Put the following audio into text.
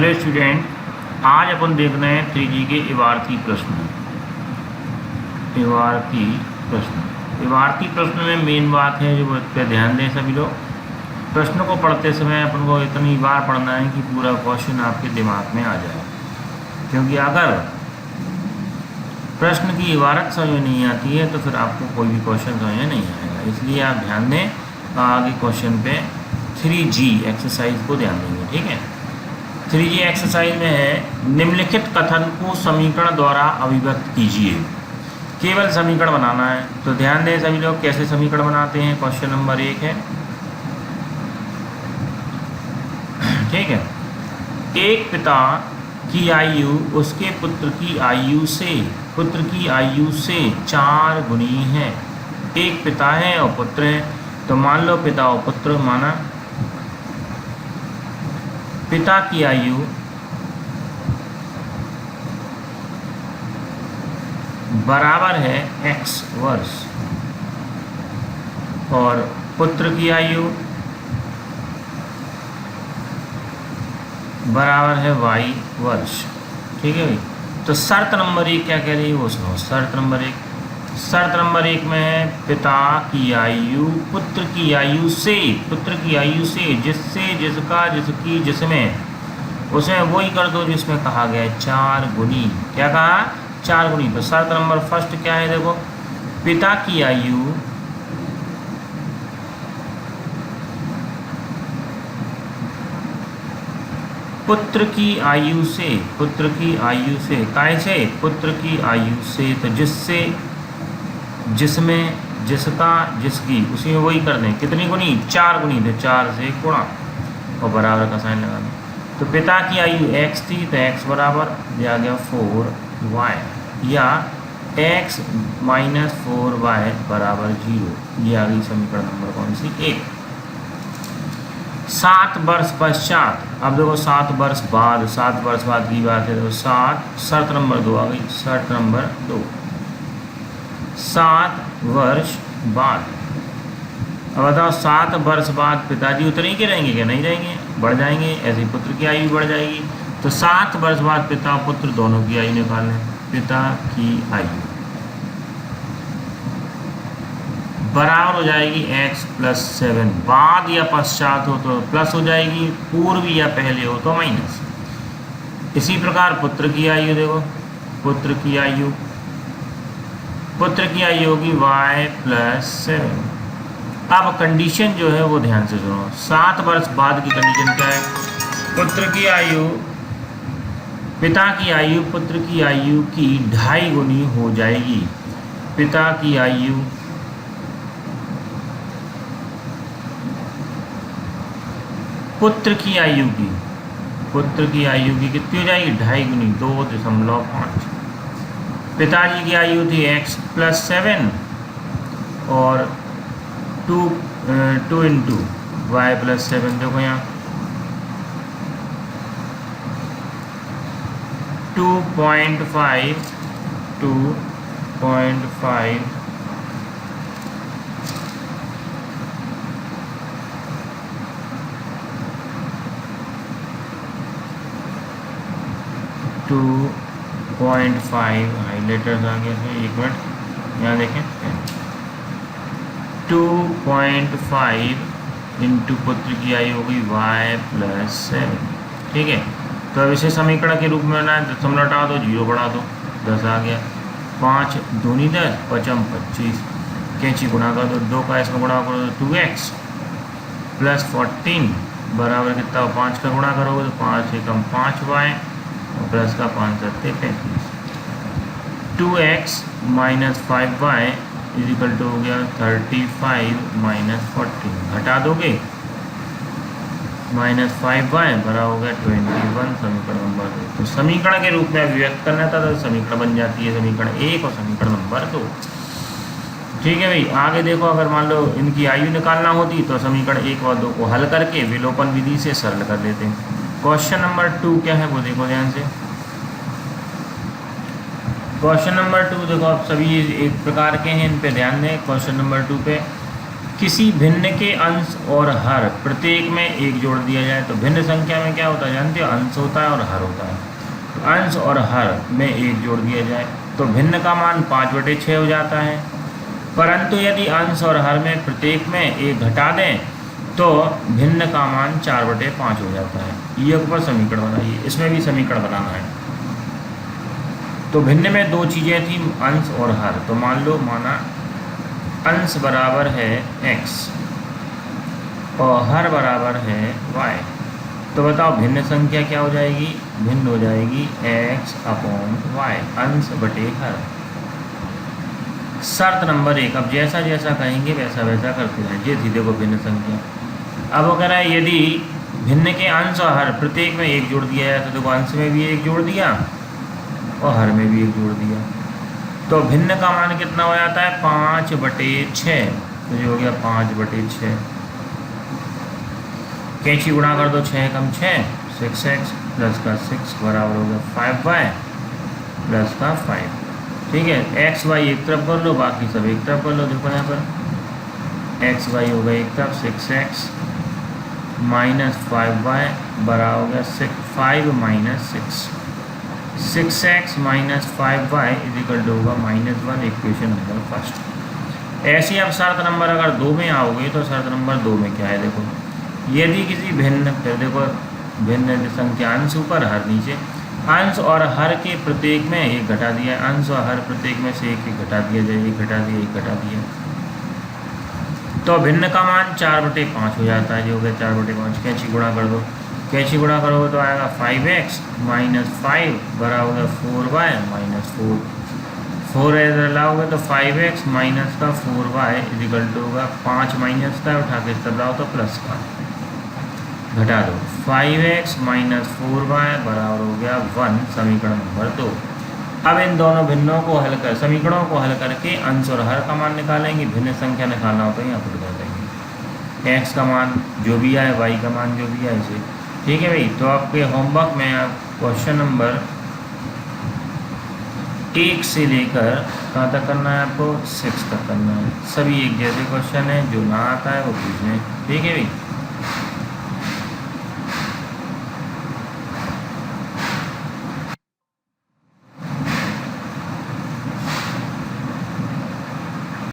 Hello student, आज अपन देख रहे हैं 3G के इबारती प्रश्न। इबारती प्रश्न में मेन बात है जो पे ध्यान दें सभी लोग। प्रश्न को पढ़ते समय अपन को इतनी बार पढ़ना है कि पूरा क्वेश्चन आपके दिमाग में आ जाए, क्योंकि अगर प्रश्न की इबारत समझ में नहीं आती है तो फिर आपको कोई भी क्वेश्चन समझ में नहीं आएगा। इसलिए आप ध्यान दें, आगे क्वेश्चन पे 3G एक्सरसाइज को ध्यान देंगे। ठीक है, 3G एक्सरसाइज में है निम्नलिखित कथन को समीकरण द्वारा अभिव्यक्त कीजिए। केवल समीकरण बनाना है, तो ध्यान दें सभी लोग कैसे समीकरण बनाते हैं। क्वेश्चन नंबर 1 है, ठीक है, एक पिता की आयु उसके पुत्र की आयु से 4 गुनी है। एक पिता है और पुत्र है, तो मान लो पिता और पुत्र माना। पिता की आयु बराबर है x वर्ष और पुत्र की आयु बराबर है y वर्ष। ठीक है भाई, तो शर्त नंबर 1 क्या कह रही है वो सुनो। शर्त नंबर 1 में है पिता की आयु पुत्र की आयु से जिससे जिसका जिसकी जिसमें उसमें वही कर दो जिसमें कहा गया है 4 गुनी। क्या कहा? 4 गुनी। तो शर्त नंबर फर्स्ट क्या है, देखो, पिता की आयु पुत्र की आयु से कैसे? पुत्र की आयु से, तो जिससे जिसमें जिसका जिसकी उसी में वही कर दें। कितनी गुनी? 4 गुनी। तो 4 से गुणा और बराबर का साइन लगा दें। तो पिता की आयु x थी, तो x बराबर दिया गया 4y, या x माइनस 4y बराबर 0। ये आ गई समीकरण नंबर कौन सी? 1। 7 वर्ष पश्चात, अब देखो 7 वर्ष बाद की बात है, तो 7, शर्त नंबर 2 आ गई। शर्त नंबर 2, 7 वर्ष बाद। अब बताओ 7 वर्ष बाद पिताजी उतने ही के रहेंगे क्या? नहीं रहेंगे, बढ़ जाएंगे। ऐसे ही पुत्र की आयु बढ़ जाएगी। तो 7 वर्ष बाद पिता पुत्र दोनों की आयु निकाल लें। पिता की आयु बराबर हो जाएगी x + 7। बाद या पश्चात हो तो प्लस हो जाएगी, पूर्व या पहले हो तो माइनस। इसी प्रकार पुत्र की आयु देखो, पुत्र की आयु होगी y + 7। अब कंडीशन जो है वो ध्यान से सुनो। 7 वर्ष बाद की कंडीशन क्या है? पिता की आयु पुत्र की आयु की 2.5 गुनी हो जाएगी। पिता की आयु पुत्र की आयु की कितनी हो जाएगी? 2.5 गुनी, 2.5। पिताजी की आयु थी x + 7 और 2 × y + 7। देखो यहाँ 2.5 हाइलाइटर्स आ गए थे, एक मिनट यहाँ देखें। 2.5 इंटू पुत्र की आयु होगी y + 7। ठीक है, तो अब इसे समीकरण के रूप में ना दशमलव हटा दो, 0 बढ़ा दो, 10 आ गया। 5 दूनी 10, 5 25। कैंची गुणा कर दो, 2 का इसमें गुणा करो तो 2x + 14 बराबर कितना? 5 का गुणा करोगे तो 5 से कम 5y और प्लस का 5 7 35। 2x - 5y = हो गया 35 - 14। घटा दोगे -5y बराबर हो गया 21। समीकरण नंबर 2। तो समीकरण के रूप में अभिव्यक्त करना था तो समीकरण बन जाती है समीकरण 1 और समीकरण नंबर 2। ठीक है भाई, आगे देखो, अगर मान लो इनकी आयु निकालना होती तो समीकरण 1 और 2 को हल करके विलोपन विधि से सरल कर लेते हैं। क्वेश्चन नंबर 2 क्या है वो देखो ध्यान से। क्वेश्चन नंबर 2 देखो, आप सभी एक प्रकार के हैं, इन पे ध्यान दें। क्वेश्चन नंबर 2 पे किसी भिन्न के अंश और हर प्रत्येक में एक जोड़ दिया जाए। तो भिन्न संख्या में क्या होता है जानते हो, अंश होता है और हर होता है। तो अंश और हर में एक जोड़ दिया जाए तो भिन्न का मान 5/6 हो जाता है। परंतु यदि अंश और हर में प्रत्येक में एक घटा दें तो भिन्न का मान 4/5 हो जाता है। ये ऊपर समीकरण बनाइए, इसमें भी समीकरण बनाना है। तो भिन्न में दो चीज़ें थी, अंश और हर। तो मान लो माना अंश बराबर है x और हर बराबर है y। तो बताओ भिन्न संख्या क्या हो जाएगी, भिन्न हो जाएगी x/y, अंश बटे हर। शर्त नंबर 1, अब जैसा जैसा कहेंगे वैसा वैसा करते हैं। ये थी देखो भिन्न संख्या। अब वो कह रहा है यदि भिन्न के अंश और हर प्रत्येक में एक जोड़ दिया जाए तो देखो अंश में भी एक जोड़ दिया और हर में भी एक जोड़ दिया। तो भिन्न का मान कितना हो जाता है, 5/6। तो ये हो गया 5/6। कैंची गुणा कर दो, 6 कम 6 6x प्लस का 6 बराबर हो गया 5y प्लस का 5। ठीक है, एक्स वाई एक तरफ कर लो, बाकी सब एक तरफ कर लो। देखो यहाँ पर एक्स वाई हो गया एक तरफ 6x माइनस 5y बराबर हो गया 5 minus 6x minus 5y is equal to होगा -1। Equation number first. ऐसे अब शर्त नंबर अगर 2 में आओगे तो शर्त नंबर 2 में क्या है, देखो यदि किसी भिन्न, फिर देखो भिन्न संख्या अंश ऊपर हर नीचे, अंश और हर के प्रत्येक में एक घटा दिया, अंश और हर प्रत्येक में से एक घटा दिया जाए, एक घटा दिया एक घटा दिया, तो भिन्न का मान 4/5 हो जाता है। जो हो गया 4/5। कैंची गुणा कर दो, कैंची गुणा करोगे तो आएगा 5x माइनस 5 बराबर होगा 4y माइनस 4। 4 इधर लाओगे तो 5x माइनस का 4y इजिकल टू होगा 5 माइनस का उठा के इधर लाओ तो प्लस का, घटा दो 5x माइनस 4y बराबर हो गया 1। समीकरण नंबर 2। अब इन दोनों भिन्नों को हल कर, समीकरणों को हल करके अंश और हर का मान निकालेंगे। भिन्न संख्या निकालना हो तो यहाँ पर कर देंगे, x का मान जो भी आए, y का मान जो भी आए इसे। ठीक है भाई। तो आपके होमवर्क में आप क्वेश्चन नंबर 1 से लेकर कहाँ तक करना है आपको, 6 तक करना है। सभी एक जैसे क्वेश्चन है, जो ना आता है वो पूछने। ठीक है भाई।